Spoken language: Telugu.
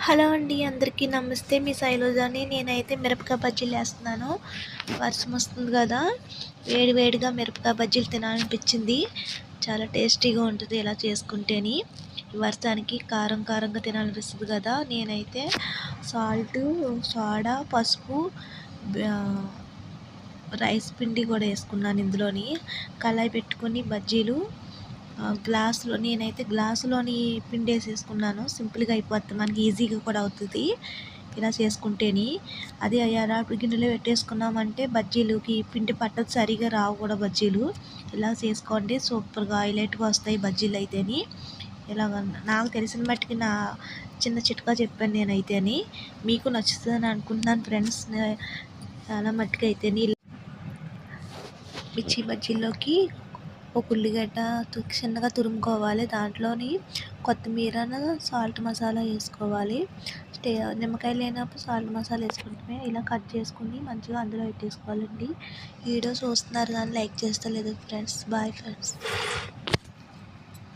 హలో అండి, అందరికీ నమస్తే. మీ శైలజని. నేనైతే మిరపకాయ బజ్జీలు వేస్తున్నాను. వర్షం వస్తుంది కదా, వేడి వేడిగా మిరపకాయ బజ్జీలు తినాలనిపించింది. చాలా టేస్టీగా ఉంటుంది ఇలా చేసుకుంటేని. ఈ వర్షానికి కారం కారంగా తినాలనిపిస్తుంది కదా. నేనైతే సాల్ట్, సోడా, పసుపు, రైస్ పిండి కూడా వేసుకున్నాను ఇందులోని. కళాయి పెట్టుకొని బజ్జీలు గ్లాసులో నేనైతే గ్లాసులోని పిండి వేసేసుకున్నాను. సింపుల్గా అయిపోతుంది, మనకి ఈజీగా కూడా అవుతుంది ఇలా చేసుకుంటేని. అది ఎరాడు గిన్నెలో పెట్టేసుకున్నామంటే బజ్జీలుకి పిండి పట్టదు, సరిగా రావు కూడా బజ్జీలు. ఇలా చేసుకోండి, సూపర్గా హైలైట్గా వస్తాయి బజ్జీలు అయితేని. ఇలాగ నాకు తెలిసిన మట్టుకి నా చిన్న చిట్కా చెప్పాను నేనైతేని. మీకు నచ్చుతుందని అనుకుంటున్నాను ఫ్రెండ్స్. చాలా మట్టుకు అయితేని మిర్చి బజ్జీల్లోకి ఒక ఉల్లిగడ్డ చిన్నగా తురుముకోవాలి. దాంట్లోని కొత్తిమీర, సాల్ట్ మసాలా వేసుకోవాలి. నిమ్మకాయ లేనప్పుడు సాల్ట్ మసాలా వేసుకుంటే ఇలా కట్ చేసుకుని మంచిగా అందులో పెట్టేసుకోవాలండి. వీడియో చూస్తున్నారు కానీ లైక్ చేస్తలేదు ఫ్రెండ్స్. Bye friends.